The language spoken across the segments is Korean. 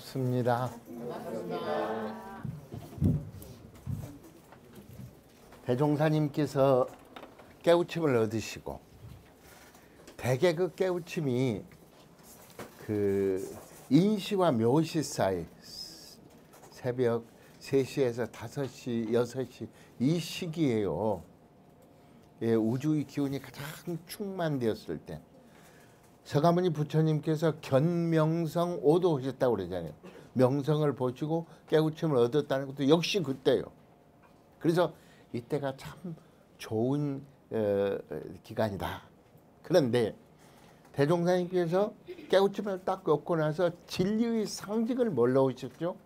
반갑습니다. 대종사님께서 깨우침을 얻으시고 대개 그 깨우침이 그 인시와 묘시 사이 새벽 3시에서 5시, 6시 이 시기에요. 예, 우주의 기운이 가장 충만되었을 때 서가모니 부처님께서 견명성 오도 오셨다고 그러잖아요. 명성을 보시고 깨우침을 얻었다는 것도 역시 그때요. 그래서 이때가 참 좋은 기간이다. 그런데 대종사님께서 깨우침을 딱 얻고 나서 진리의 상징을 뭘로 오셨죠?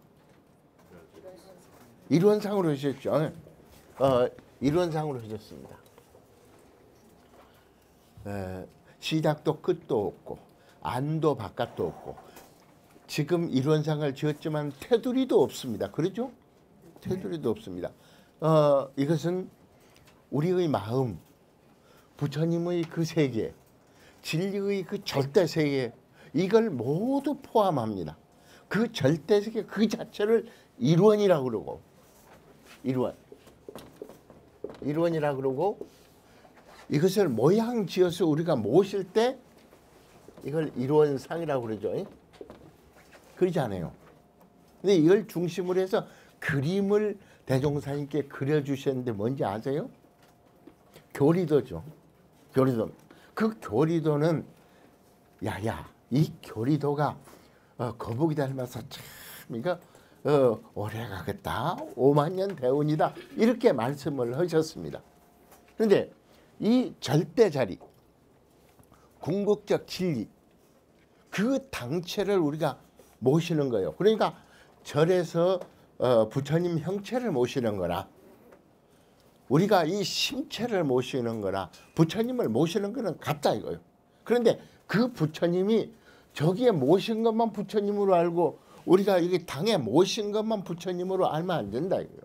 일원상으로 오셨죠. 일원상으로 오셨습니다. 시작도 끝도 없고 안도 바깥도 없고 지금 일원상을 지었지만 테두리도 없습니다. 그렇죠? 테두리도 없습니다. 이것은 우리의 마음, 부처님의 그 세계, 진리의 그 절대 세계, 이걸 모두 포함합니다. 그 절대 세계 그 자체를 일원이라고 그러고, 일원이라고 그러고, 이것을 모양 지어서 우리가 모실 때 이걸 일원상이라고 그러죠. 그러지 않아요. 근데 이걸 중심으로 해서 그림을 대종사님께 그려주셨는데 뭔지 아세요? 교리도죠. 교리도. 그 교리도는 야야 이 교리도가 거북이 닮아서 참 이거 오래 가겠다. 5만 년 대운이다. 이렇게 말씀을 하셨습니다. 그런데 이 절대 자리, 궁극적 진리, 그 당체를 우리가 모시는 거예요. 그러니까 절에서 부처님 형체를 모시는 거나 우리가 이 심체를 모시는 거나 부처님을 모시는 거는 같다 이거예요. 그런데 그 부처님이 저기에 모신 것만 부처님으로 알고 우리가 여기 당에 모신 것만 부처님으로 알면 안 된다 이거예요.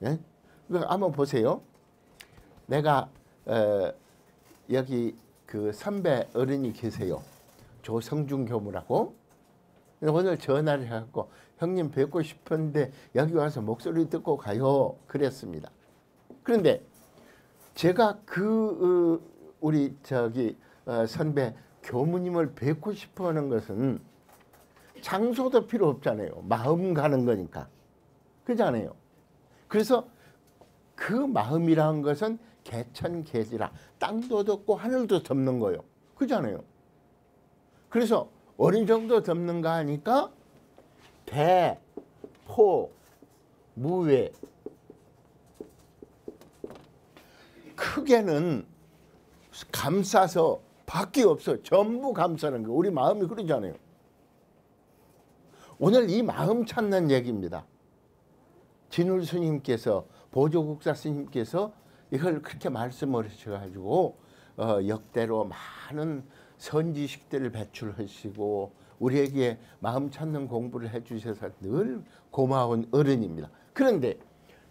예? 한번 보세요. 내가 여기 그 선배 어른이 계세요. 조성중 교무라고. 오늘 전화를 해갖고 형님 뵙고 싶은데 여기 와서 목소리 듣고 가요 그랬습니다. 그런데 제가 우리 저기 선배 교무님을 뵙고 싶어하는 것은 장소도 필요 없잖아요. 마음 가는 거니까. 그렇잖아요. 그래서 그 마음이라는 것은 개천개지라 땅도 덮고 하늘도 덮는 거예요. 그렇잖아요. 그래서 어느 정도 덮는가 하니까 대, 포, 무외 크게는 감싸서 밖에 없어. 전부 감싸는 거. 우리 마음이 그러잖아요. 오늘 이 마음 찾는 얘기입니다. 진울 스님께서 보조국사 스님께서 이걸 그렇게 말씀을 하셔가지고 역대로 많은 선지식들을 배출하시고 우리에게 마음 찾는 공부를 해주셔서 늘 고마운 어른입니다. 그런데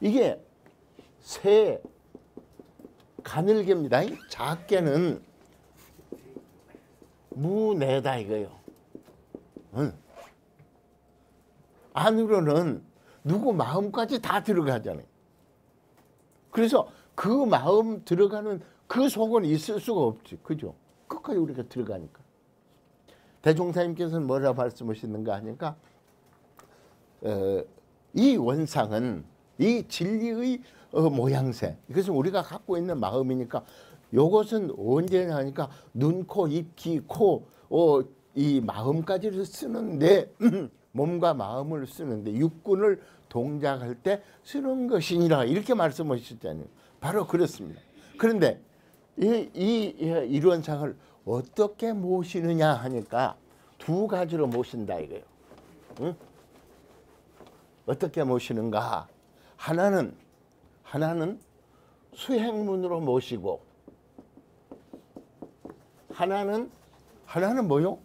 이게 새 가늘개입니다. 작게는 무내다 이거요. 안으로는 누구 마음까지 다 들어가잖아요. 그래서 그 마음 들어가는 그 속은 있을 수가 없지. 그죠? 끝까지 우리가 들어가니까. 대종사님께서는 뭐라고 말씀하시는가 하니까 이 원상은 이 진리의 모양새, 이것은 우리가 갖고 있는 마음이니까 이것은 언제냐 하니까 눈, 코, 입, 귀, 코, 이 마음까지를 쓰는데 몸과 마음을 쓰는데 육군을 동작할 때 쓰는 것이니라 이렇게 말씀하셨잖아요. 바로 그렇습니다. 그런데 이 일원상을 어떻게 모시느냐 하니까 두 가지로 모신다 이거예요. 응? 어떻게 모시는가? 하나는 수행문으로 모시고 하나는 뭐요?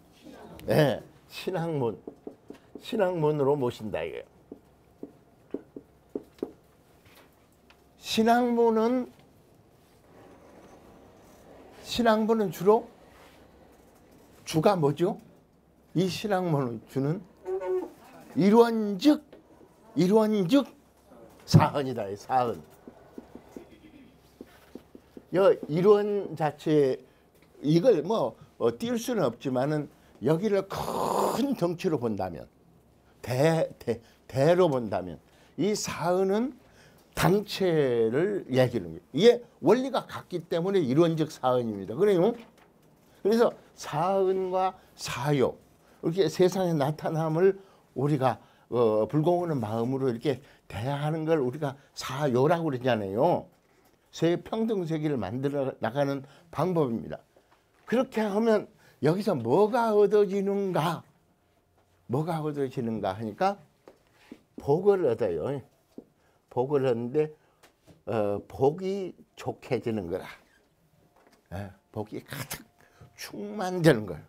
네, 신앙문으로 모신다 이거예요. 신앙문은 주로 주가 뭐죠? 이 신앙문을 주는 일원즉 사흔이다. 사흔. 일원 자체 이걸 뭐 띄울 수는 없지만은 여기를 큰 덩치로 본다면 대로 본다면 이 사흔은 당체를 얘기하는 거예요. 이게 원리가 같기 때문에 일원즉 사흔입니다. 그래요. 그래서 사흔과 사요 이렇게 세상에 나타남을 우리가 불공하는 마음으로 이렇게 대하는 걸 우리가 사요라고 그러잖아요. 세 평등세계를 만들어 나가는 방법입니다. 그렇게 하면 여기서 뭐가 얻어지는가? 뭐가 얻어지는가 하니까 복을 얻어요. 복을 얻는데 복이 족해지는 거라. 복이 가득 충만되는 거예요.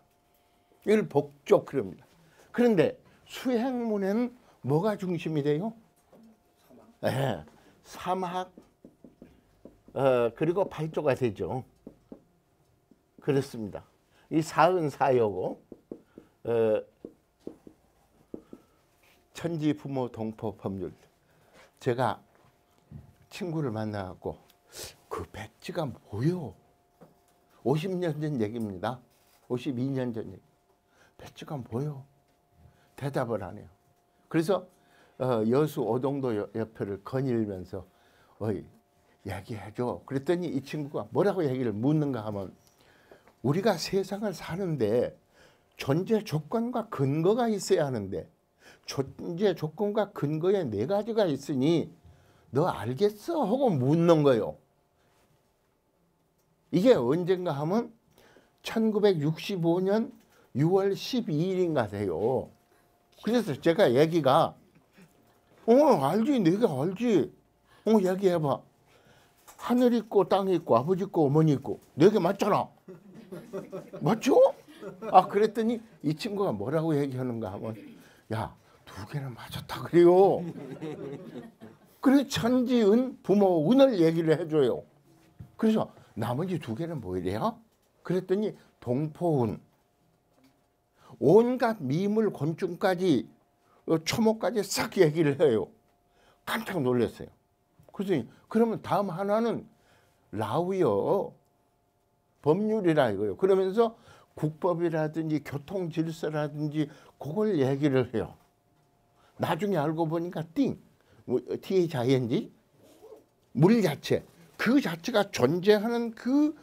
이걸 복족 그럽니다. 그런데 수행문에는 뭐가 중심이 돼요? 사막 그리고 발조가 되죠. 그렇습니다. 이 사은 사요고 천지 부모 동포 법률. 제가 친구를 만나갖고 그 백지가 뭐요? 50년 전 얘기입니다. 52년 전 얘기. 백지가 뭐요? 대답을 안 해요. 그래서 여수 오동도 옆에를 거닐면서 얘기해줘. 그랬더니 이 친구가 뭐라고 얘기를 묻는가 하면 우리가 세상을 사는데 존재 조건과 근거가 있어야 하는데 존재 조건과 근거에 네 가지가 있으니 너 알겠어? 하고 묻는 거예요. 이게 언젠가 하면 1965년 6월 12일인가 돼요. 그래서 제가 얘기가 알지 내가 알지. 얘기해봐. 하늘 있고 땅 있고 아버지 있고 어머니 있고 네 개 맞잖아. 맞죠? 그랬더니 이 친구가 뭐라고 얘기하는가 하면 야, 두 개는 맞았다 그래요. 그래서 천지은 부모 운을 얘기를 해줘요. 그래서 나머지 두 개는 뭐래요? 그랬더니 동포운 온갖 미물 곤충까지 초목까지 싹 얘기를 해요. 깜짝 놀랐어요. 그래서 그러면 다음 하나는 라우요. 법률이라 이거요. 그러면서 국법이라든지 교통 질서라든지 그걸 얘기를 해요. 나중에 알고 보니까 THING 물 자체 그 자체가 존재하는 그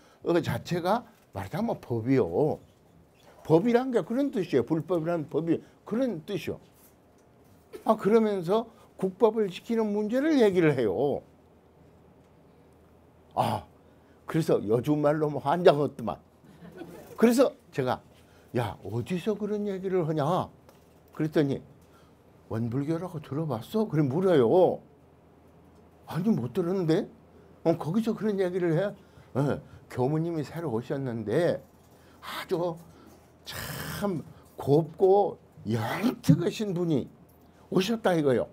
자체가 말하자면 법이요. 법이란 게 그런 뜻이에요. 불법이란 법이 그런 뜻이요. 그러면서 국법을 지키는 문제를 얘기를 해요. 그래서 요즘 말로 환장했더만. 그래서 제가 야 어디서 그런 얘기를 하냐 그랬더니 원불교라고 들어봤어? 그래 물어요. 아니 못 들었는데 거기서 그런 얘기를 해? 교무님이 새로 오셨는데 아주 참 곱고 열특하신 분이 오셨다 이거요.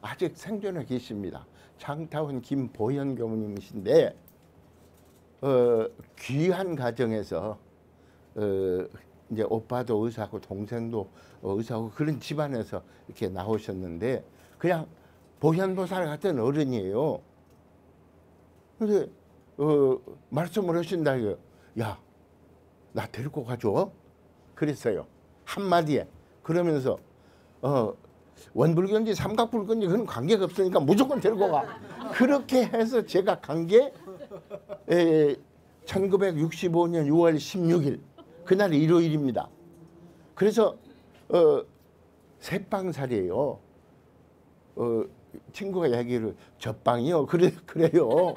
아직 생존해 계십니다. 장타운 김보현 교무님이신데 귀한 가정에서 이제 오빠도 의사고 동생도 의사고 그런 집안에서 이렇게 나오셨는데 그냥 보현보살 같은 어른이에요. 근데 말씀을 하신다 이거요. 야, 나 데리고 가줘. 그랬어요. 한마디에. 그러면서 원불교인지 삼각불교인지 그런 관계가 없으니까 무조건 데리고 가. 그렇게 해서 제가 간 게 1965년 6월 16일 그날이 일요일입니다. 그래서 새빵살이에요. 친구가 얘기를 젖빵이요. 그래요.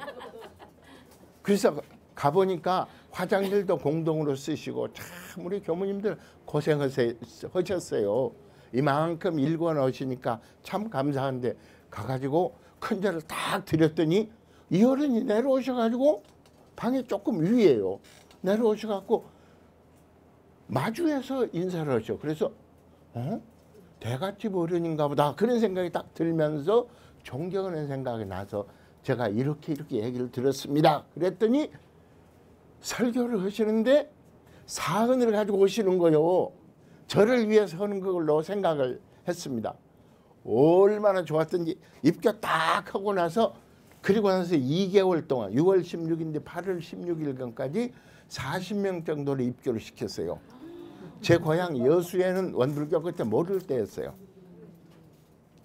그래서 가보니까 화장실도 공동으로 쓰시고 참 우리 교무님들 고생하셨어요. 이만큼 일궈 넣으시니까 참 감사한데 가가지고 큰 절을 딱 드렸더니 이 어른이 내려오셔가지고 방이 조금 위에요. 내려오셔갖고 마주해서 인사를 하셔. 그래서 대갓집 어른인가 보다 그런 생각이 딱 들면서 존경하는 생각이 나서 제가 이렇게 얘기를 들었습니다. 그랬더니 설교를 하시는데 사흔을 가지고 오시는 거요. 저를 위해서 하는 걸로 생각을 했습니다. 얼마나 좋았던지 입교 딱 하고 나서 그리고 나서 2개월 동안 6월 16일인데 8월 16일경까지 40명 정도를 입교를 시켰어요. 제 고향 여수에는 원불교 그때 모를 때였어요.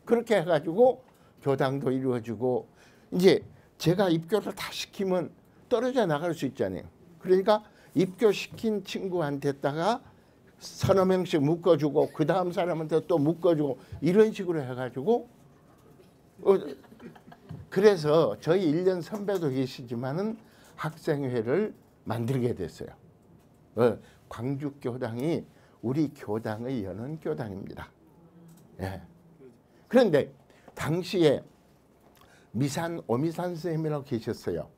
그렇게 해가지고 교당도 이루어지고 이제 제가 입교를 다 시키면 떨어져 나갈 수 있잖아요. 그러니까 입교시킨 친구한테다가 서너 명씩 묶어주고 그 다음 사람한테 또 묶어주고 이런 식으로 해가지고 그래서 저희 1년 선배도 계시지만은 학생회를 만들게 됐어요. 광주교당이 우리 교당의 연원교당입니다. 예. 그런데 당시에 오미산 선생님이라고 계셨어요.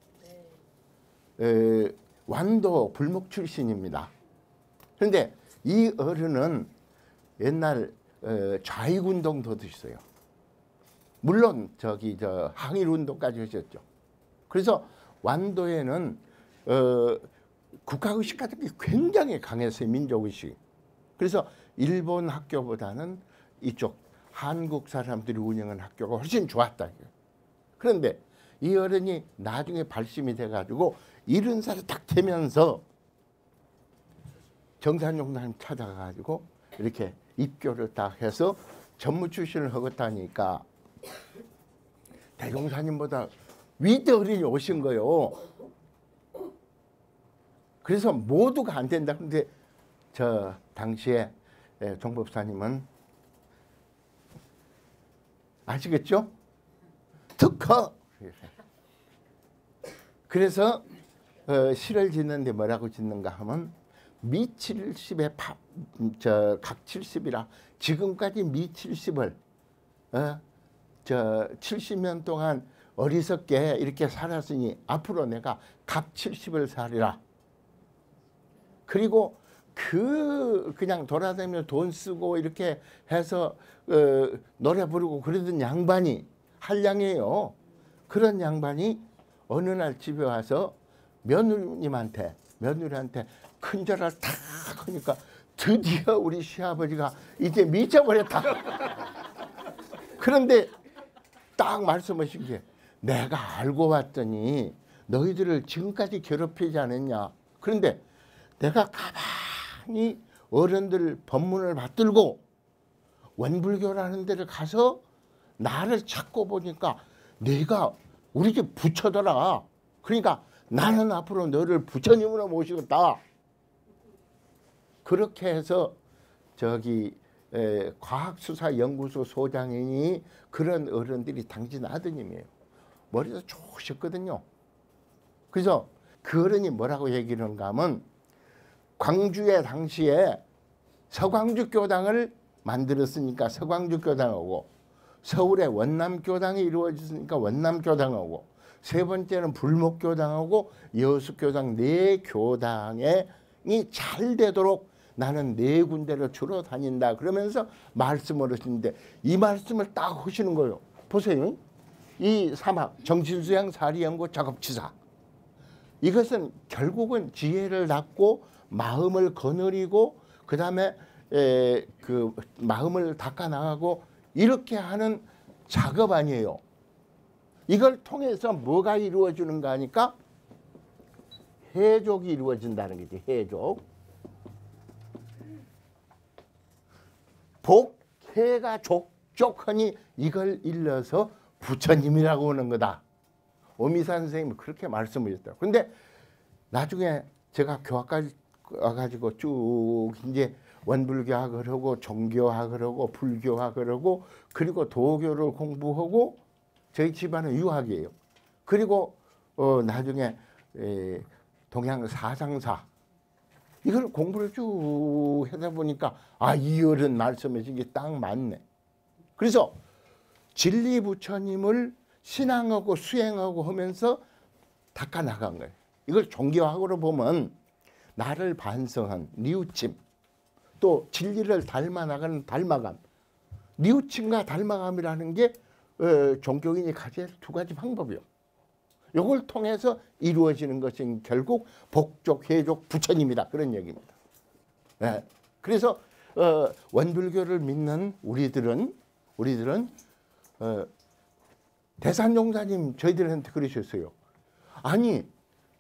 완도 불목 출신입니다. 그런데 이 어른은 옛날 좌익운동도 있어요. 물론 항일운동까지 하셨죠. 그래서 완도에는 국가의식 같은 게 굉장히 강했어요. 민족의식. 그래서 일본 학교보다는 이쪽 한국 사람들이 운영한 학교가 훨씬 좋았다. 그런데 이 어른이 나중에 발심이 돼가지고 70살이 딱 되면서 정산용사님 찾아가가지고 이렇게 입교를 딱 해서 전무 출신을 하겠다니까 대종사님보다 위대 어른이 오신 거요. 그래서 모두가 안 된다. 근데 저 당시에 종법사님은 아시겠죠? 특허. 그래서 시를 짓는데 뭐라고 짓는가 하면 미70에 각 70이라 지금까지 미70을 70년 동안 어리석게 이렇게 살았으니 앞으로 내가 각 70을 살리라. 그리고 그냥 돌아다니며 돈 쓰고 이렇게 해서 노래 부르고 그러던 양반이 한량이에요. 그런 양반이 어느 날 집에 와서 며느리한테 큰절을 탁 하니까 드디어 우리 시아버지가 이제 미쳐버렸다. 그런데 딱 말씀하신 게 내가 알고 봤더니 너희들을 지금까지 괴롭히지 않았냐. 그런데 내가 가만히 어른들 법문을 받들고 원불교라는 데를 가서 나를 찾고 보니까 내가 우리 집 부처더라. 그러니까 나는 앞으로 너를 부처님으로 모시겠다. 그렇게 해서 과학수사연구소 소장이니 그런 어른들이 당신 아드님이에요. 머리도 좋으셨거든요. 그래서 그 어른이 뭐라고 얘기를 하는가 하면 광주에 당시에 서광주교당을 만들었으니까 서광주교당하고 서울에 원남교당이 이루어졌으니까 원남교당하고 세 번째는 불목교당하고 여수교당 네 교당이 잘 되도록 나는 네 군데를 주로 다닌다. 그러면서 말씀을 하시는데 이 말씀을 딱 하시는 거예요. 보세요. 이 사막 정신수양 사리연구 작업치사 이것은 결국은 지혜를 닦고 마음을 거느리고 그 다음에 그 마음을 닦아 나가고 이렇게 하는 작업 아니에요. 이걸 통해서 뭐가 이루어지는가 하니까 해족이 이루어진다는 거지. 해족. 복, 해가 족족하니 이걸 일러서 부처님이라고 하는 거다. 오미산 선생님이 그렇게 말씀하셨다. 근데 나중에 제가 교학까지 와가지고 쭉 이제 원불교학을 하고 종교학을 하고 불교학을 하고 그리고 도교를 공부하고 저희 집안은 유학이에요. 그리고 나중에 동양 사상사 이걸 공부를 쭉 하다 보니까 이 어른 말씀해 준 게 딱 맞네. 그래서 진리 부처님을 신앙하고 수행하고 하면서 닦아 나간 거예요. 이걸 종교학으로 보면 나를 반성한 뉘우침 또 진리를 닮아 나가는 닮아감. 뉘우침과 닮아감이라는 게 종교인이 가져야 할 두 가지 방법이요. 이걸 통해서 이루어지는 것은 결국 복족, 해족, 부처님이다. 그런 얘기입니다. 네. 그래서 원불교를 믿는 우리들은 대산종사님 저희들한테 그러셨어요. 아니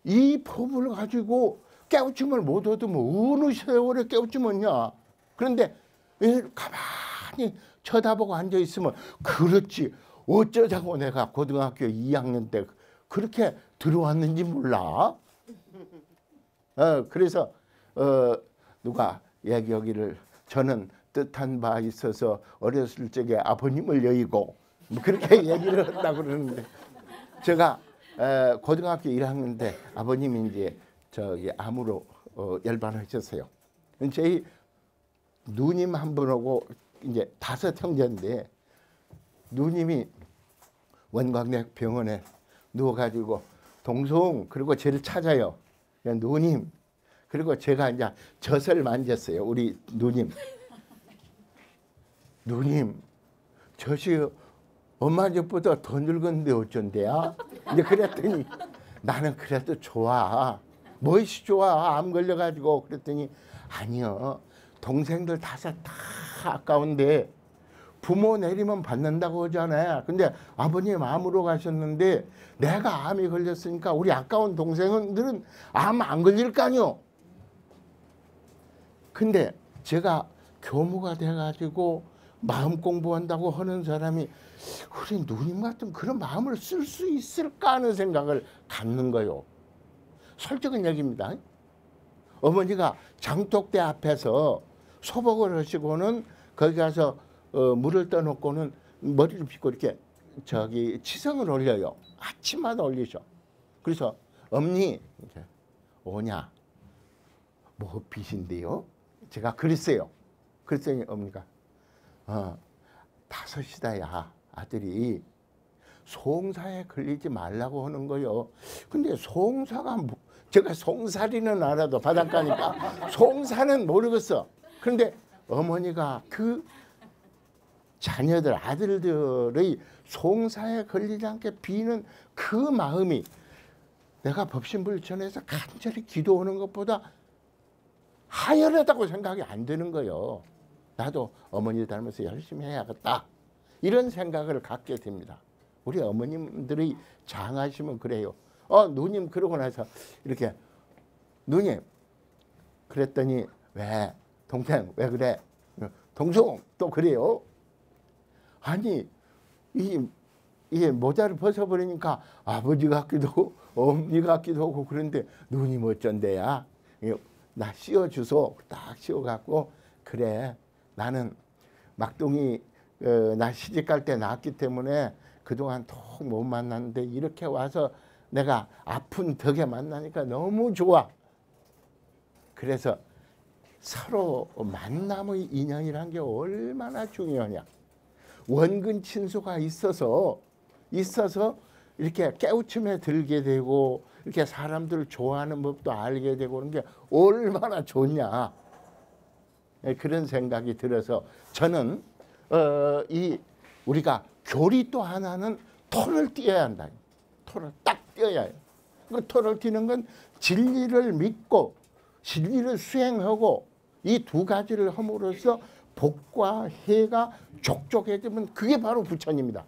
이 법을 가지고 깨우침을 못 얻으면 어느 세월에 깨우침었냐. 그런데 왜 가만히 쳐다보고 앉아 있으면 그렇지 어쩌자고 내가 고등학교 2학년 때 그렇게 들어왔는지 몰라. 그래서 누가 얘기하기를 저는 뜻한 바 있어서 어렸을 적에 아버님을 여의고 뭐 그렇게 얘기를 한다고 그러는데 제가 고등학교 1학년 때 아버님이 이제 저기 암으로 열반하셨어요. 저희 누님 한 분하고 이제 5 형제인데 누님이 원광역 병원에 누워가지고 동송 그리고 저를 찾아요. 누님 그리고 제가 이제 젖을 만졌어요. 우리 누님. 누님 젖이 엄마 젖보다 더 늙었는데 어쩐대야? 이제 그랬더니 나는 그래도 좋아. 무엇이 좋아? 암 걸려가지고. 그랬더니 아니요. 동생들 5 다 아까운데 부모 내리면 받는다고 하잖아요. 근데 아버님 암으로 가셨는데 내가 암이 걸렸으니까 우리 아까운 동생들은 암 안 걸릴 거 아니요. 근데 제가 교무가 돼가지고 마음 공부한다고 하는 사람이 우리 누님 같은 그런 마음을 쓸 수 있을까 하는 생각을 갖는 거요. 솔직한 얘기입니다. 어머니가 장독대 앞에서 소복을 하시고는 거기 가서 물을 떠놓고는 머리를 빗고 이렇게 저기 치성을 올려요. 아침마다 올리셔. 그래서 엄니 오냐 뭐 빚인데요? 제가 그랬어요. 그랬더니 어머니가 5이다야 아들이 송사에 걸리지 말라고 하는 거요. 근데 송사가 뭐, 제가 송사리는 알아도 바닷가니까 송사는 모르겠어. 그런데 어머니가 그 자녀들 아들들의 송사에 걸리지 않게 비는 그 마음이 내가 법신불천에서 간절히 기도하는 것보다 하열하다고 생각이 안 드는 거예요. 나도 어머니 닮아서 열심히 해야겠다. 이런 생각을 갖게 됩니다. 우리 어머님들이 장하시면 그래요. 누님 그러고 나서 이렇게 누님 그랬더니 왜 동생 왜 그래? 동성 또 그래요. 아니 이게 모자를 벗어버리니까 아버지 같기도 하고 어머니 같기도 하고 그런데 누님 어쩐데야? 나 씌워주소. 딱 씌워갖고 그래 나는 막둥이 나 시집갈 때 낳았기 때문에 그동안 톡 못 만났는데 이렇게 와서 내가 아픈 덕에 만나니까 너무 좋아. 그래서 서로 만남의 인연이란 게 얼마나 중요하냐. 원근 친수가 있어서 이렇게 깨우침에 들게 되고 이렇게 사람들을 좋아하는 법도 알게 되고 그런 게 얼마나 좋냐. 그런 생각이 들어서 저는 우리가 교리 또 하나는 토를 띄어야 한다. 토를 딱 띄어야 해요. 그 토를 띄는 건 진리를 믿고 진리를 수행하고 이 2가지를 함으로써 복과 해가 족족해지면 그게 바로 부처입니다.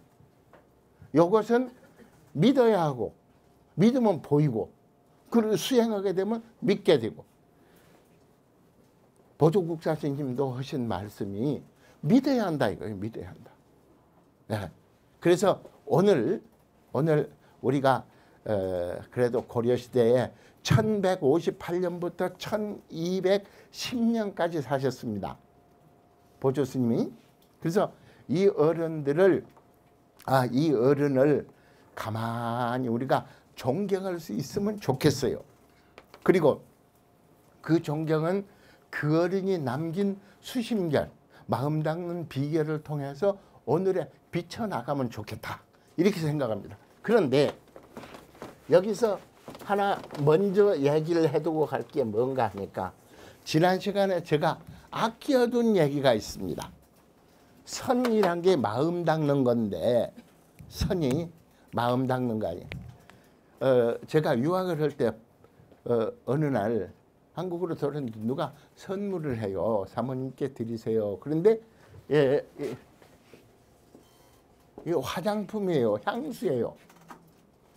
이것은 믿어야 하고 믿으면 보이고 그걸 수행하게 되면 믿게 되고 보조국사 스님도 하신 말씀이 믿어야 한다 이거예요. 믿어야 한다. 네. 그래서 오늘 우리가 그래도 고려시대에 1158년부터 1210년까지 사셨습니다. 보조스님이. 그래서 이 어른을 가만히 우리가 존경할 수 있으면 좋겠어요. 그리고 그 존경은 그 어른이 남긴 수심결, 마음 닦는 비결을 통해서 오늘에 비춰나가면 좋겠다. 이렇게 생각합니다. 그런데 여기서 하나 먼저 얘기를 해두고 갈 게 뭔가 하니까 지난 시간에 제가 아껴둔 얘기가 있습니다. 선이란 게 마음 닦는 건데 선이 마음 닦는 거 아니에요. 제가 유학을 할 때 어느 날 한국으로 돌아오는데 누가 선물을 해요. 사모님께 드리세요. 그런데 예, 이 화장품이에요. 향수예요.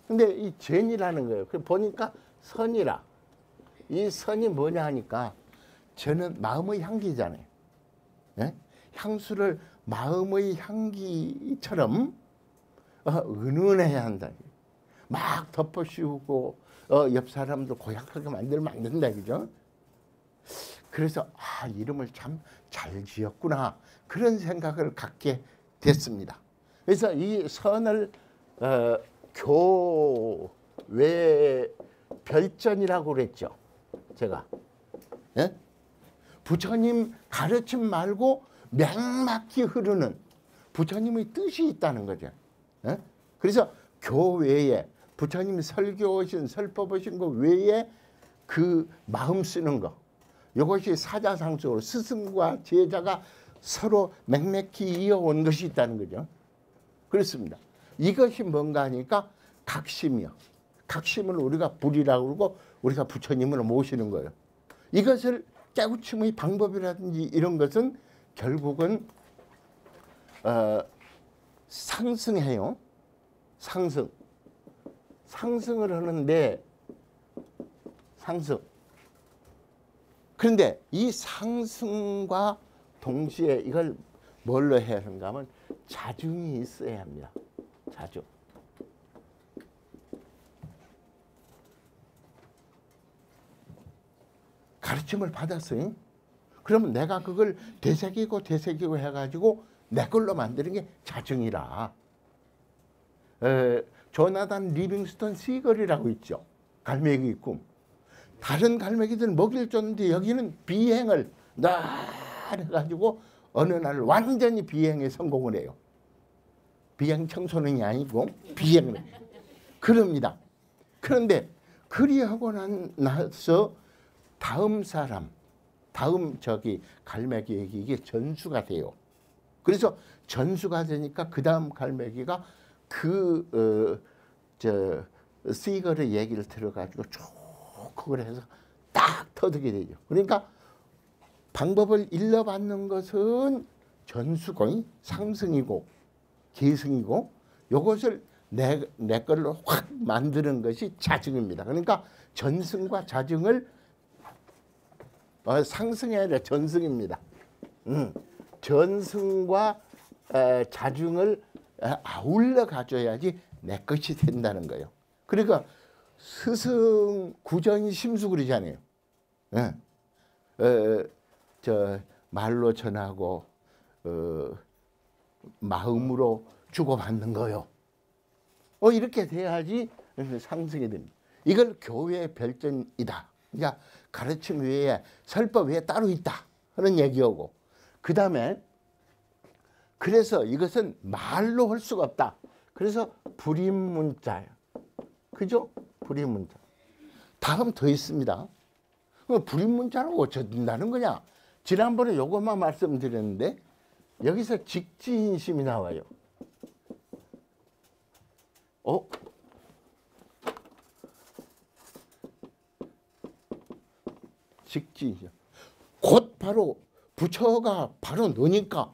근데 이 전이라는 거예요. 그 보니까 선이라. 이 선이 뭐냐 하니까 저는 마음의 향기잖아요. 예? 향수를 마음의 향기처럼 은은해야 한다. 막 덮어 씌우고 옆 사람도 고약하게 만들면 안 된다. 그죠? 그래서 이름을 참 잘 지었구나. 그런 생각을 갖게 됐습니다. 그래서 이 선을 교외 별전이라고 그랬죠. 제가. 예? 부처님 가르침 말고 맹막히 흐르는 부처님의 뜻이 있다는 거죠. 예? 그래서 교외에 부처님이 설교하신 설법하신 거 외에 그 마음 쓰는 거, 이것이 사자상속으로 스승과 제자가 서로 맹맥히 이어온 것이 있다는 거죠. 그렇습니다. 이것이 뭔가 하니까 각심이요. 각심을 우리가 불이라고 그러고 우리가 부처님을 모시는 거예요. 이것을 깨우침의 방법이라든지 이런 것은 결국은 상승해요. 상승을 하는데 상승. 그런데 이 상승과 동시에 이걸 뭘로 해야 하는가 하면 자중이 있어야 합니다. 자중. 가르침을 받았어요. 그러면 내가 그걸 되새기고 해가지고 내 걸로 만드는 게 자증이라. 조나단 리빙스턴 시걸이라고 있죠. 갈매기 꿈. 다른 갈매기들은 먹이를 줬는데 여기는 비행을 해가지고 어느 날 완전히 비행에 성공을 해요. 비행 청소년이 아니고 비행을 해요. 그럽니다. 그런데 그리하고 나서 다음 갈매기에게 이게 전수가 돼요. 그래서 전수가 되니까 그 다음 갈매기가 시걸의 얘기를 들어가지고 쭉 그걸 해서 딱 터득이 되죠. 그러니까 방법을 일러받는 것은 전수고 상승이고 계승이고 이것을 내 걸로 확 만드는 것이 자증입니다. 그러니까 전승과 자증을 상승이 아니라 전승입니다. 전승과 자중을 아울러 가져야지 내 것이 된다는 거예요. 그러니까 스승 구전이 심수 그러잖아요. 말로 전하고 마음으로 주고받는 거요. 이렇게 돼야지 상승이 됩니다. 이걸 교회의 별전이다. 그러니까 가르침 외에 설법 외에 따로 있다 하는 얘기하고, 그 다음에 그래서 이것은 말로 할 수가 없다. 그래서 불임문자예요. 그죠? 불임문자. 다음 더 있습니다. 불임문자라고 어쩐다는 거냐? 지난번에 요것만 말씀드렸는데 여기서 직지인심이 나와요. 직지인심. 곧 바로 부처가 바로 너니까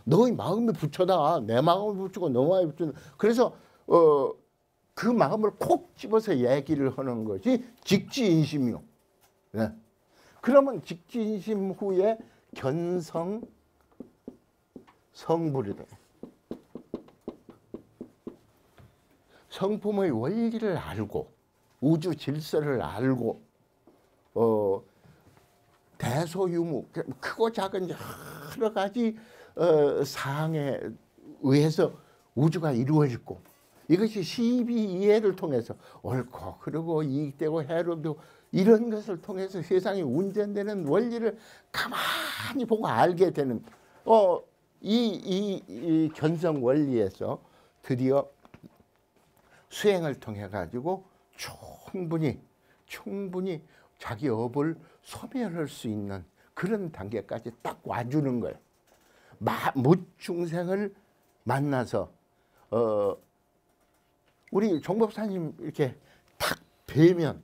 너의 마음이 부처다. 내 마음이 부처고 너 마음이 부처다. 그래서 그 마음을 콕 집어서 얘기를 하는 것이 직지인심이요. 네. 그러면 직지인심 후에 견성 성불이다. 성품의 원리를 알고 우주 질서를 알고 대소유무 크고 작은 여러 가지 사항에 의해서 우주가 이루어지고 이것이 시비이해를 통해서 옳고 그르고 이익되고 해로되고 이런 것을 통해서 세상이 운전되는 원리를 가만히 보고 알게 되는 이 견성 원리에서 드디어 수행을 통해 가지고 충분히 자기 업을 소멸할 수 있는 그런 단계까지 딱 와주는 거예요. 무중생을 만나서 우리 종법사님 이렇게 탁 뵈면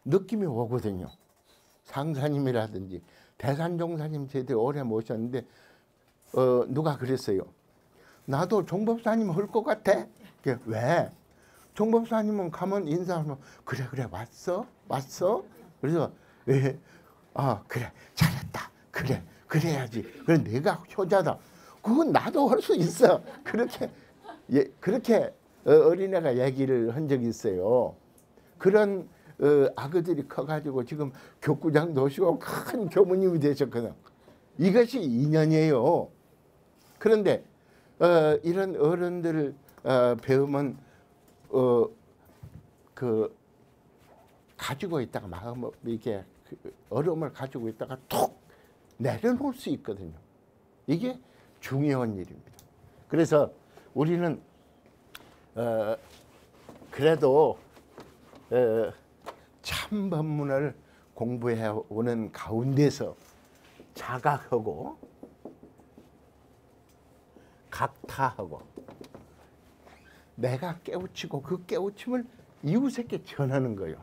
느낌이 오거든요. 상사님이라든지 대산종사님 제대 오래 모셨는데 누가 그랬어요. 나도 종법사님 할 것 같아. 왜? 종법사님은 가면 인사하면 그래 왔어. 그래서 그래 잘했다. 그래 그래야지. 그래 내가 효자다. 그건 나도 할 수 있어. 그렇게 어린애가 얘기를 한 적이 있어요. 그런 아그들이 커가지고 지금 교구장도 오시고 큰 교무님이 되셨거든. 이것이 인연이에요. 그런데 이런 어른들을 배우면 가지고 있다가 마음 이렇게 어려움을 가지고 있다가 툭 내려놓을 수 있거든요. 이게 중요한 일입니다. 그래서 우리는 그래도 참 법문을 공부해 오는 가운데서 자각하고 각타하고 내가 깨우치고 그 깨우침을 이웃에게 전하는 거예요.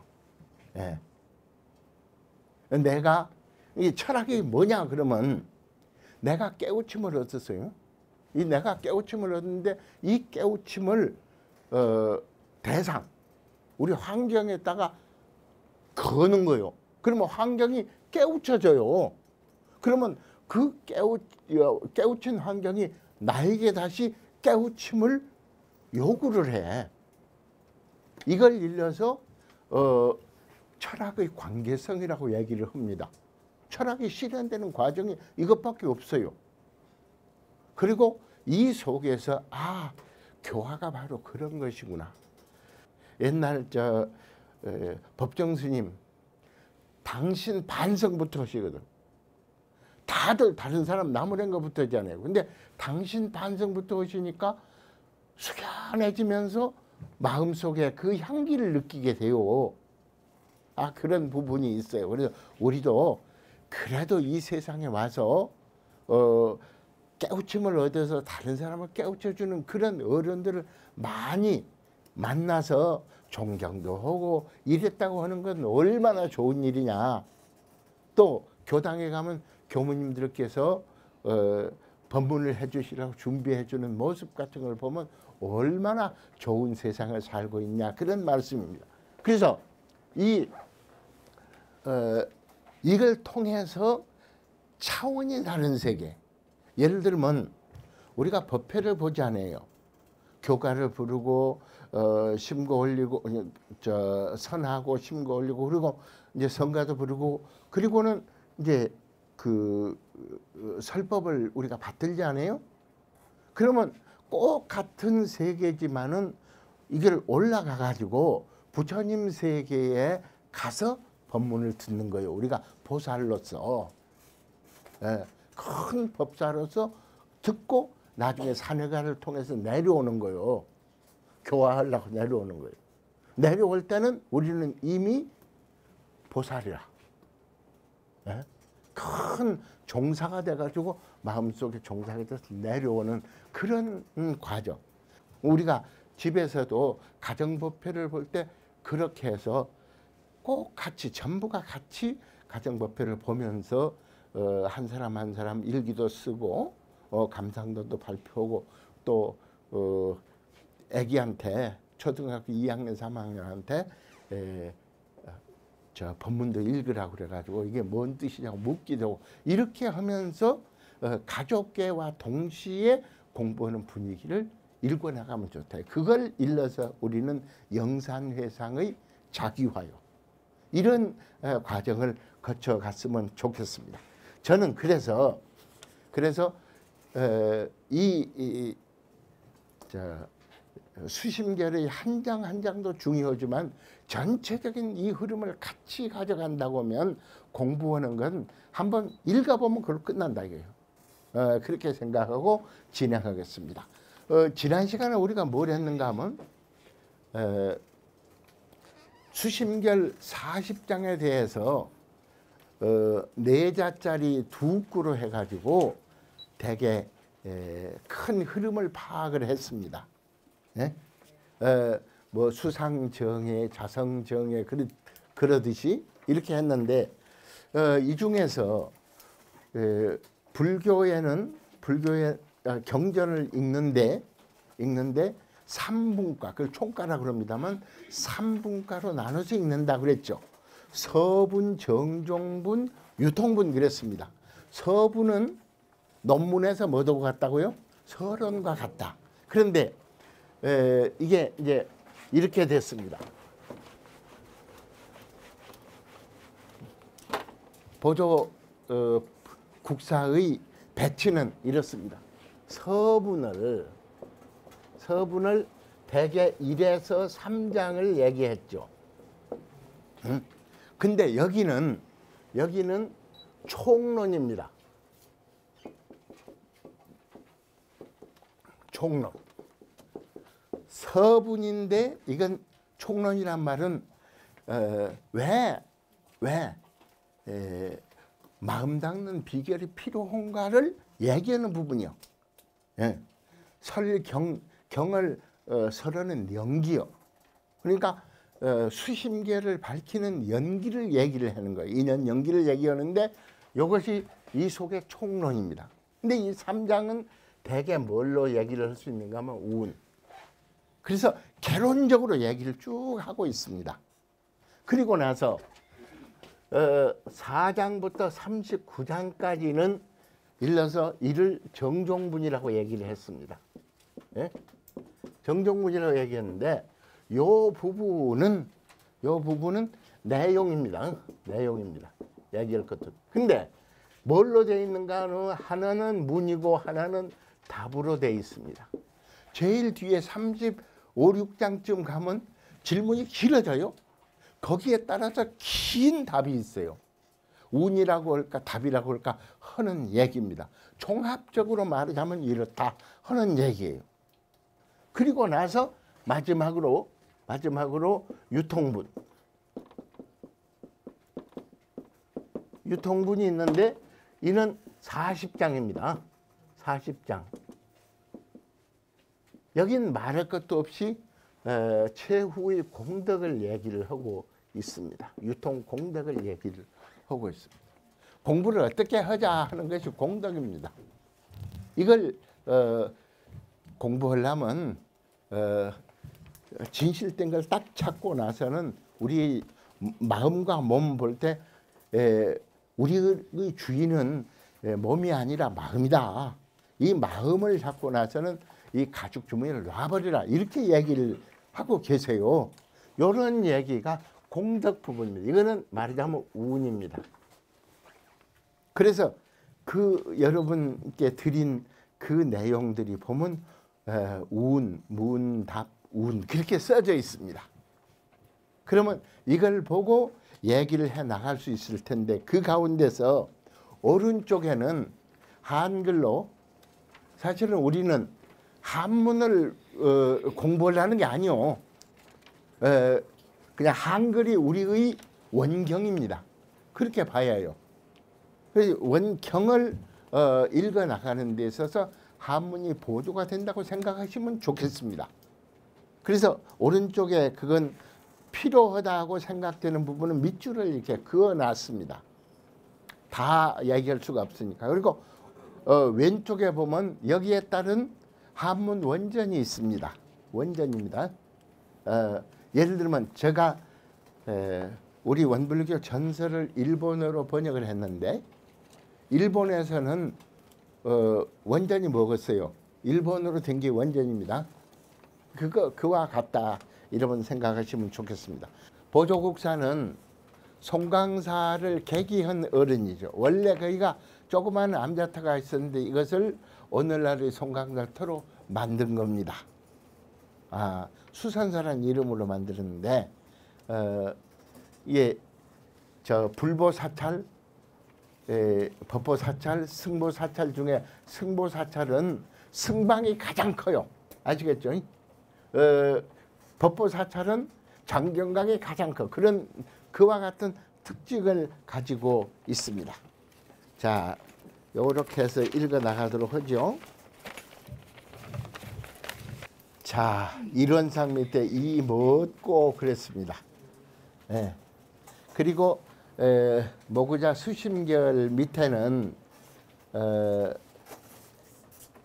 예. 내가 이 철학이 뭐냐 그러면 내가 깨우침을 얻었어요. 이 내가 깨우침을 얻는데 이 깨우침을 대상 우리 환경에다가 거는 거예요. 그러면 환경이 깨우쳐져요. 그러면 그 깨우친 환경이 나에게 다시 깨우침을 요구를 해. 이걸 일러서 철학의 관계성이라고 얘기를 합니다. 철학이 실현되는 과정이 이것밖에 없어요. 그리고 이 속에서 교화가 바로 그런 것이구나. 옛날 법정 스님 당신 반성부터 하시거든. 다들 다른 사람 나무란 거부터 하잖아요. 근데 당신 반성부터 하시니까 숙연해지면서 마음속에 그 향기를 느끼게 돼요. 그런 부분이 있어요. 그래서 우리도 그래도 이 세상에 와서 깨우침을 얻어서 다른 사람을 깨우쳐주는 그런 어른들을 많이 만나서 존경도 하고 이랬다고 하는 건 얼마나 좋은 일이냐. 또 교당에 가면 교무님들께서 법문을 해주시라고 준비해주는 모습 같은 걸 보면 얼마나 좋은 세상을 살고 있냐 그런 말씀입니다. 그래서 이걸 통해서 차원이 다른 세계, 예를 들면 우리가 법회를 보잖아요. 교가를 부르고 심고 올리고 선하고 심고 올리고 그리고 이제 성가도 부르고 그리고는 이제 그 설법을 우리가 받들지 않아요? 그러면 꼭 같은 세계지만은 이걸 올라가 가지고 부처님 세계에 가서 법문을 듣는 거예요. 우리가 보살로서 큰 법사로서 듣고 나중에 산해가를 통해서 내려오는 거예요. 교화하려고 내려오는 거예요. 내려올 때는 우리는 이미 보살이라. 큰 종사가 돼가지고 마음속에 종사가 돼서 내려오는 그런 과정. 우리가 집에서도 가정법회를 볼 때 그렇게 해서 꼭 같이 전부가 같이 가정법회를 보면서 한 사람 한 사람 일기도 쓰고 감상도도 발표하고 또 애기한테 초등학교 2학년 3학년한테 법문도 읽으라고 그래가지고 이게 뭔 뜻이냐고 묻기도 하고 이렇게 하면서 가족계와 동시에 공부하는 분위기를 읽어나가면 좋다. 그걸 일러서 우리는 영산회상의 자기화요. 이런 과정을 거쳐갔으면 좋겠습니다. 저는 그래서 수심결의 한 장 한 장도 중요하지만 전체적인 이 흐름을 같이 가져간다고 하면 공부하는 건 한번 읽어보면 그걸 끝난다 이거예요. 그렇게 생각하고 진행하겠습니다. 지난 시간에 우리가 뭘 했는가 하면 수심결 40장에 대해서 4자짜리 두 구로 해가지고 되게 큰 흐름을 파악을 했습니다. 뭐 수상정예, 자성정예 그러듯이 이렇게 했는데 이 중에서 불교의 경전을 읽는데 삼분과, 그걸 총가라 그럽니다만 삼분과로 나눠서 읽는다 그랬죠. 서분, 정종분, 유통분 그랬습니다. 서분은 논문에서 뭐하고 같다고요? 서론과 같다. 그런데 이게 이제 이렇게 됐습니다. 보조 국사의 배치는 이렇습니다. 서분을 대개 1에서 3장을 얘기했죠. 근데 여기는 총론입니다. 총론. 서분인데 이건 총론이란 말은 왜 마음 닦는 비결이 필요한가를 얘기하는 부분이요. 예. 경을 설하는 연기요. 그러니까 수심계를 밝히는 연기를 얘기를 하는 거예요. 인연 연기를 얘기하는데 이것이 이 속의 총론입니다. 근데 이 3장은 대개 뭘로 얘기를 할 수 있는가 하면 운. 그래서 개론적으로 얘기를 쭉 하고 있습니다. 그리고 나서 4장부터 39장까지는 일러서 이를 정종분이라고 얘기를 했습니다. 예? 정종분이라고 얘기했는데 요 부분은 내용입니다. 내용입니다. 얘기할 것도. 근데 뭘로 되어 있는가 하나는 문이고 하나는 답으로 되어 있습니다. 제일 뒤에 35, 6장쯤 가면 질문이 길어져요. 거기에 따라서 긴 답이 있어요. 운이라고 할까 답이라고 할까 하는 얘기입니다. 종합적으로 말하자면 이렇다 하는 얘기예요. 그리고 나서 마지막으로 유통분이 있는데 이는 40장입니다. 40장. 여긴 말할 것도 없이 최후의 공덕을 얘기를 하고 있습니다. 유통 공덕을 얘기를 하고 있습니다. 공부를 어떻게 하자 하는 것이 공덕입니다. 이걸 공부하려면 진실된 걸 딱 찾고 나서는 우리 마음과 몸 볼 때 우리의 주인은 몸이 아니라 마음이다. 이 마음을 잡고 나서는 이 가죽 주머니를 놔버리라. 이렇게 얘기를 하고 계세요. 이런 얘기가 공덕 부분입니다. 이거는 말하자면 운입니다. 그래서 그 여러분께 드린 그 내용들이 보면 운, 문, 답, 운 그렇게 써져 있습니다. 그러면 이걸 보고 얘기를 해 나갈 수 있을 텐데 그 가운데서 오른쪽에는 한글로 사실은 우리는 한문을 공부를 하는 게 아니요. 그냥 한글이 우리의 원경입니다. 그렇게 봐야 해요. 그래서 원경을 읽어 나가는 데 있어서 한문이 보조가 된다고 생각하시면 좋겠습니다. 그래서 오른쪽에 그건 필요하다고 생각되는 부분은 밑줄을 이렇게 그어놨습니다. 다 얘기할 수가 없으니까. 그리고 왼쪽에 보면 여기에 따른 한문 원전이 있습니다. 원전입니다. 예를 들면 제가 우리 원불교 전설을 일본어로 번역을 했는데 일본에서는 원전이 뭐겠어요? 일본어로 된 게 원전입니다. 그와 같다 이러면 생각하시면 좋겠습니다. 보조국사는 송강사를 계기한 어른이죠. 원래 거기가 조그마한 암자타가 있었는데 이것을 오늘날의 송강사터로 만든 겁니다. 수산사라는 이름으로 만들었는데 저 불보사찰, 법보사찰, 승보사찰 중에 승보사찰은 승방이 가장 커요. 아시겠죠? 법보사찰은 장경각이 가장 커. 그런 그와 같은 특징을 가지고 있습니다. 자, 이렇게 해서 읽어 나가도록 하죠. 자, 이론상 밑에 이 묻고 그랬습니다. 네. 그리고 모구자 수심결 밑에는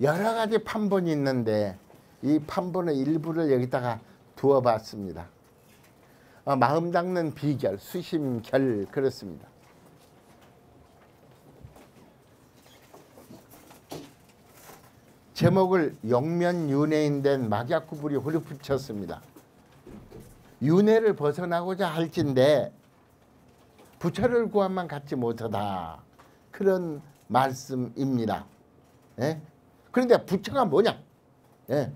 여러 가지 판본이 있는데 이 판본의 일부를 여기다가 두어봤습니다. 마음 닦는 비결, 수심결 그렇습니다. 제목을 용면윤회인된 막약구불이 홀로 붙였습니다. 윤회를 벗어나고자 할진데 부처를 구함만 갖지 못하다. 그런 말씀입니다. 예? 그런데 부처가 뭐냐? 예.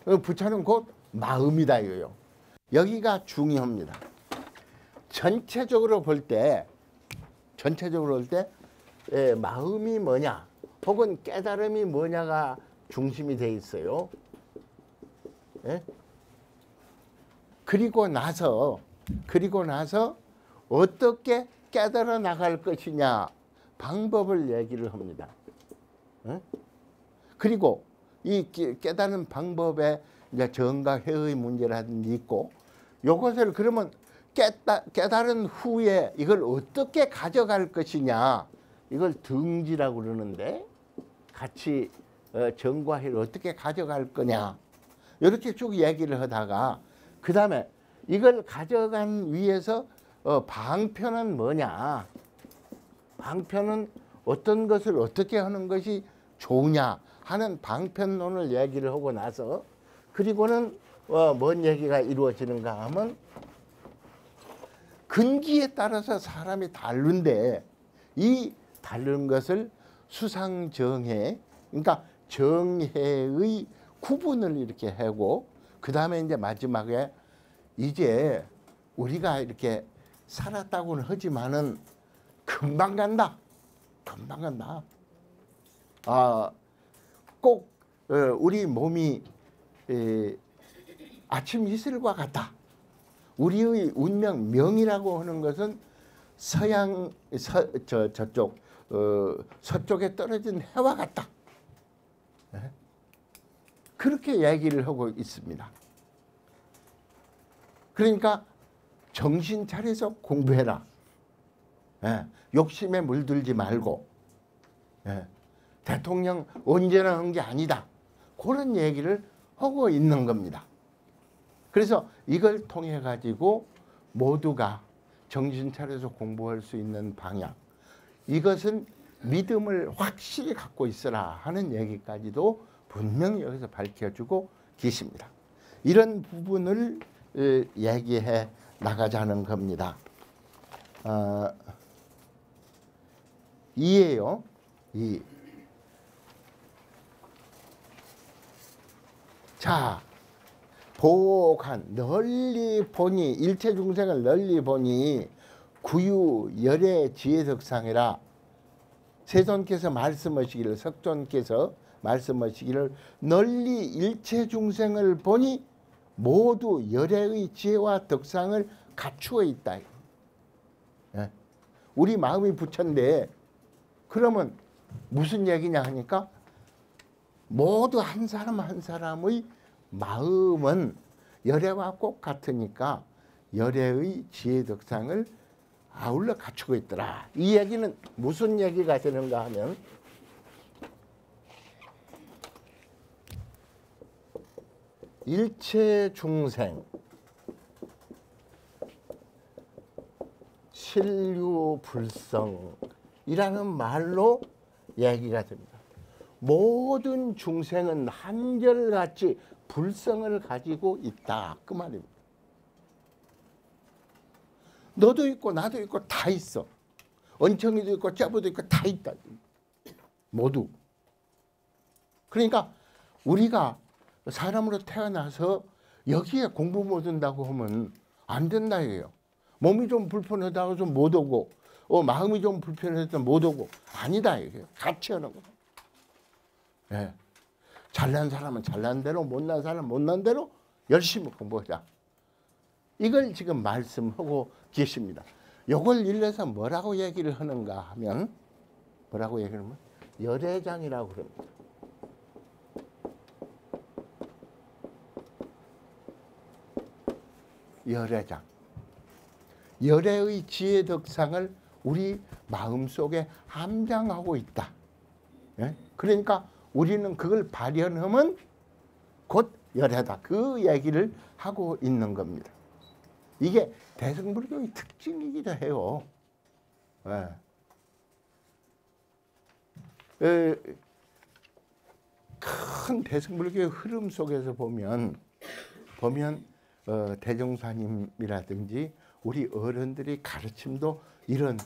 부처는 곧 마음이다 이거요. 여기가 중요합니다. 전체적으로 볼 때 마음이 뭐냐 혹은 깨달음이 뭐냐가 중심이 돼 있어요. 예? 그리고 나서 어떻게 깨달아 나갈 것이냐 방법을 얘기를 합니다. 예? 그리고 이 깨달은 방법에 이제 정과 회의 문제라든지 있고 요것을 그러면 깨달은 후에 이걸 어떻게 가져갈 것이냐 이걸 등지라고 그러는데 같이 정과 회를 어떻게 가져갈 거냐 이렇게 쭉 얘기를 하다가 그 다음에 이걸 가져간 위에서 방편은 뭐냐 방편은 어떤 것을 어떻게 하는 것이 좋으냐 하는 방편론을 얘기를 하고 나서 그리고는 뭔 얘기가 이루어지는가 하면 근기에 따라서 사람이 다른데 이 다른 것을 수상정해 그러니까 정해의 구분을 이렇게 하고 그 다음에 이제 마지막에 이제 우리가 이렇게 살았다고는 하지만은 금방 간다. 꼭 우리 몸이 아침 이슬과 같다. 우리의 운명 명이라고 하는 것은 서쪽에 떨어진 해와 같다. 네? 그렇게 얘기를 하고 있습니다. 그러니까 정신 차려서 공부해라. 예, 욕심에 물들지 말고 예, 대통령 언제나 한 게 아니다. 그런 얘기를 하고 있는 겁니다. 그래서 이걸 통해 가지고 모두가 정신 차려서 공부할 수 있는 방향 이것은 믿음을 확실히 갖고 있어라 하는 얘기까지도 분명히 여기서 밝혀주고 계십니다. 이런 부분을 얘기해 나가자는 겁니다. 이에요. 이. 자, 보관 널리 보니 일체 중생을 널리 보니 구유 열의 지혜덕상이라 세존께서 말씀하시기를 석존께서 말씀하시기를 널리 일체 중생을 보니 모두 열애의 지혜와 덕상을 갖추어 있다. 예. 우리 마음이 부처인데 그러면 무슨 얘기냐 하니까 모두 한 사람 한 사람의 마음은 열애와 꼭 같으니까 열애의 지혜 덕상을 아울러 갖추고 있더라. 이 얘기는 무슨 얘기가 되는가 하면 일체 중생 신류불성이라는 말로 얘기가 됩니다. 모든 중생은 한결같이 불성을 가지고 있다. 그 말입니다. 너도 있고 나도 있고 다 있어. 언청이도 있고 쩌부도 있고 다 있다. 모두. 그러니까 우리가 사람으로 태어나서 여기에 공부 못 한다고 하면 안 된다 이에요. 몸이 좀 불편하다고 좀 못 오고 마음이 좀 불편해서 못 오고 아니다 이게 같이 하는 거. 예. 잘난 사람은 잘난 대로 못난 사람은 못난 대로 열심히 공부하자. 이걸 지금 말씀하고 계십니다. 이걸 일러서 뭐라고 얘기를 하는가 하면 뭐라고 얘기를 하면 열애장이라고 그럽니다. 열애장. 열애의 지혜 덕상을 우리 마음속에 함장하고 있다. 예? 그러니까 우리는 그걸 발현하면 곧 열애다. 그 얘기를 하고 있는 겁니다. 이게 대승불교의 특징이기도 해요. 예. 큰 대승불교의 흐름 속에서 보면 대종사님이라든지 우리 어른들의 가르침도 이런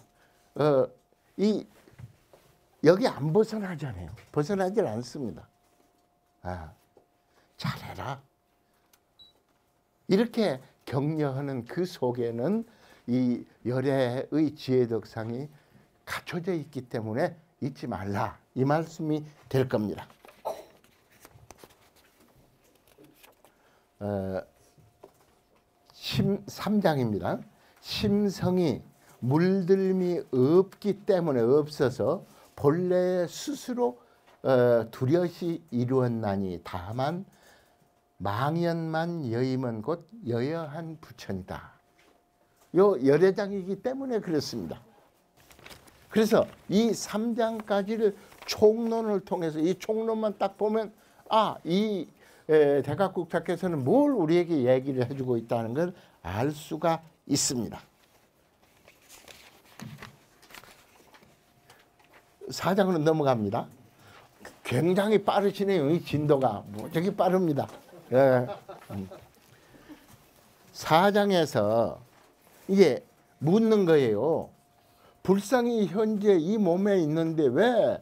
여기 안 벗어나잖아요. 벗어나질 않습니다. 잘해라. 이렇게 격려하는 그 속에는 이 열애의 지혜덕상이 갖춰져 있기 때문에 잊지 말라. 이 말씀이 될 겁니다. 3장입니다. 심성이 물들미 없기 때문에 없어서 본래 스스로 두려시 이루었나니 다만 망연만 여임은 곧 여여한 부처이다. 요 열애장이기 때문에 그렇습니다. 그래서 이 3장까지를 총론을 통해서 이 총론만 딱 보면 이 대각국사께서는 뭘 우리에게 얘기를 해주고 있다는 걸 알 수가 있습니다. 4장으로 넘어갑니다. 굉장히 빠르시네요. 이 진도가 무지하게 빠릅니다. 4장에서 이게 묻는 거예요. 불상이 현재 이 몸에 있는데 왜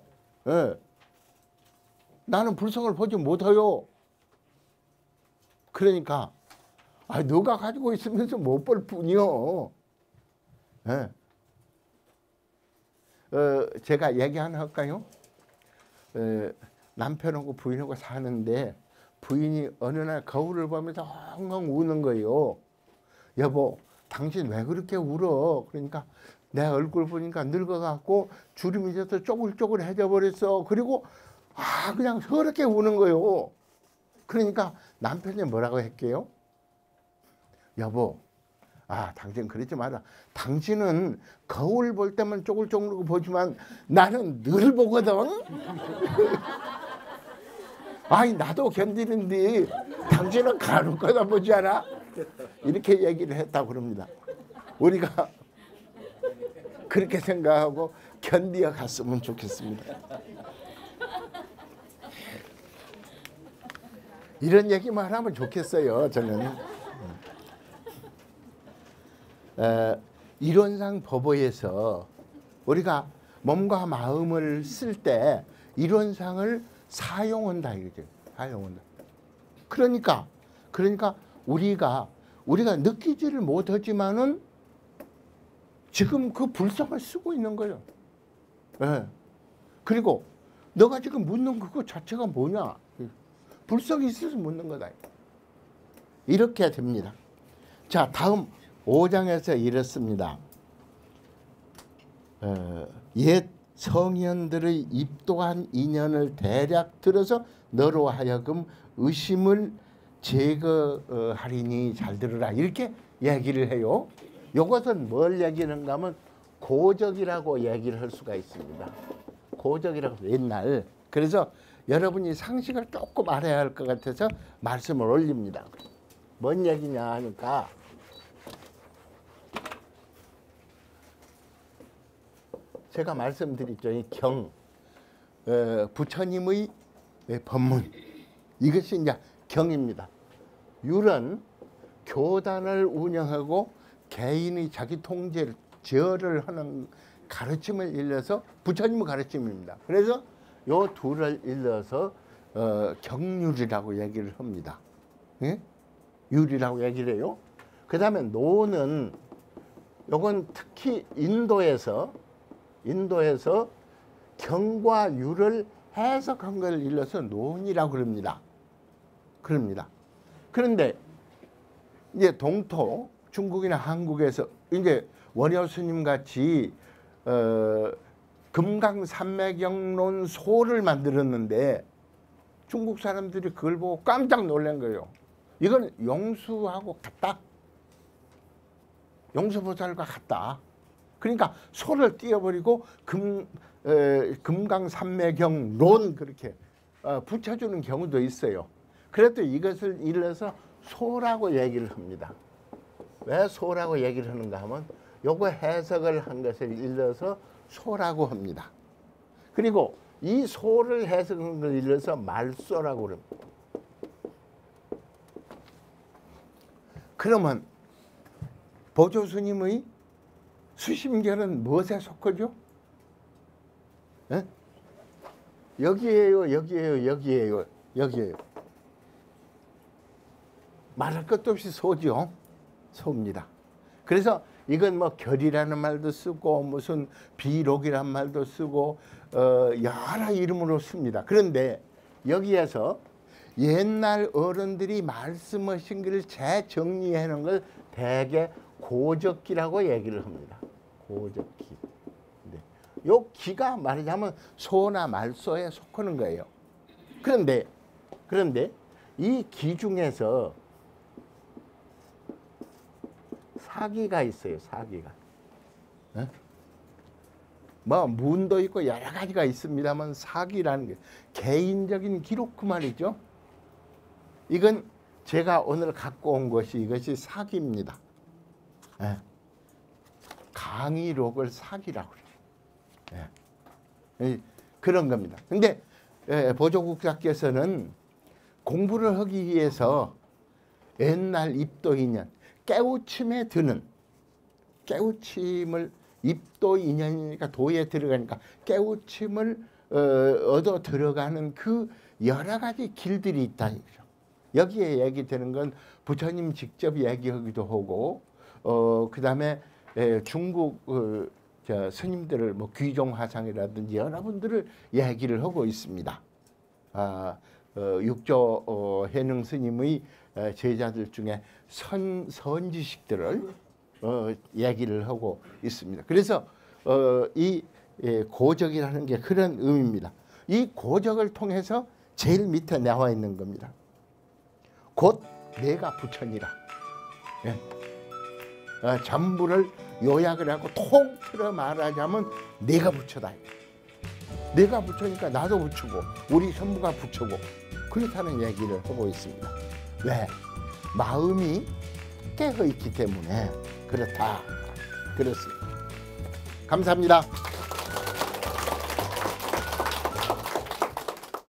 나는 불상을 보지 못해요. 그러니까 너가 가지고 있으면서 못 볼 뿐이요. 제가 얘기 하나 할까요? 남편하고 부인하고 사는데 부인이 어느 날 거울을 보면서 엉엉 우는 거예요. 여보, 당신 왜 그렇게 울어? 그러니까 내 얼굴 보니까 늙어갖고 주름이 져서 쪼글쪼글해져 버렸어. 그리고 그냥 서럽게 우는 거예요. 그러니까 남편이 뭐라고 했게요? 여보, 당신 그러지 마라. 당신은 거울 볼 때만 쪼글쪼글 보지만 나는 늘 보거든. 나도 견디는데 당신은 간혹 가다 보지 않아? 이렇게 얘기를 했다고 그럽니다. 우리가 그렇게 생각하고 견디어 갔으면 좋겠습니다. 이런 얘기만 하면 좋겠어요. 저는. 이론상 법어에서 우리가 몸과 마음을 쓸 때 이론상을 사용한다 이거죠. 사용한다. 그러니까 우리가 느끼지를 못하지만은 지금 그 불성을 쓰고 있는 거예요. 그리고 너가 지금 묻는 그거 자체가 뭐냐? 불성이 있어서 묻는 거다. 이렇게 됩니다. 자, 다음 5장에서 이렇습니다. 옛 성현들의 입도한 인연을 대략 들어서 너로 하여금 의심을 제거하리니 잘 들으라. 이렇게 얘기를 해요. 이것은 뭘 얘기하는가 하면 고적이라고 얘기를 할 수가 있습니다. 고적이라고 옛날. 그래서 여러분이 상식을 조금 알아야 할 것 같아서 말씀을 올립니다. 뭔 얘기냐 하니까 제가 말씀드렸죠. 이 경, 부처님의 법문, 이것이 이제 경입니다. 율은 교단을 운영하고 개인의 자기 통제를 제어를 하는 가르침을 일러서 부처님의 가르침입니다. 그래서 요 둘을 일러서 경율이라고 얘기를 합니다. 예? 율이라고 얘기를 해요. 그 다음에 노는 요건 특히 인도에서 경과 율을 해석한 걸 일러서 논이라고 그럽니다. 그런데 이제 동토 중국이나 한국에서 이제 원효 스님 같이 금강산매경론 소를 만들었는데 중국 사람들이 그걸 보고 깜짝 놀란 거예요. 이건 용수하고 같다. 용서보살과 같다. 그러니까 소를 띄워버리고 금강산매경론 그렇게 붙여주는 경우도 있어요. 그래도 이것을 일러서 소라고 얘기를 합니다. 왜 소라고 얘기를 하는가 하면 요거 해석을 한 것을 일러서 소라고 합니다. 그리고 이 소를 해석한 걸 일러서 말소라고 그럽니다. 그러면 보조스님의 수심결은 무엇에 속하죠? 에? 여기에요, 여기에요, 여기에요, 여기에요. 말할 것도 없이 소죠. 소입니다. 그래서 이건 뭐 결이라는 말도 쓰고 무슨 비록이란 말도 쓰고 여러 이름으로 씁니다. 그런데 여기에서 옛날 어른들이 말씀하신 것을 재정리해 놓은 걸 대개 고적기라고 얘기를 합니다. 고적기. 네. 요 기가 말하자면 소나 말소에 속하는 거예요. 그런데 이 기 중에서 사기가 있어요. 사기가. 네? 뭐 문도 있고 여러 가지가 있습니다만 사기라는 게 개인적인 기록 그 말이죠. 이건 제가 오늘 갖고 온 것이 이것이 사기입니다. 예. 강의록을 사기라고 그래요. 예. 그런 겁니다. 근데 보조국장께서는 공부를 하기 위해서 옛날 입도인연, 깨우침에 드는 깨우침을 입도인연이니까 도에 들어가니까 깨우침을 얻어 들어가는 그 여러 가지 길들이 있다 이거죠. 여기에 얘기되는 건 부처님 직접 얘기하기도 하고 그 다음에 중국 스님들을 뭐 귀종화상이라든지 여러분들을 얘기를 하고 있습니다. 육조 해능 스님의 제자들 중에 선지식들을 얘기를 하고 있습니다. 그래서 이 고적이라는 게 그런 의미입니다. 이 고적을 통해서 제일 밑에 나와 있는 겁니다. 곧 내가 부처니라. 예. 전부를 요약을 하고 통틀어 말하자면 내가 부처다. 내가 부처니까 나도 부처고 우리 전부가 부처고 그렇다는 얘기를 하고 있습니다. 왜? 마음이 깨어 있기 때문에 그렇다. 그렇습니다. 감사합니다.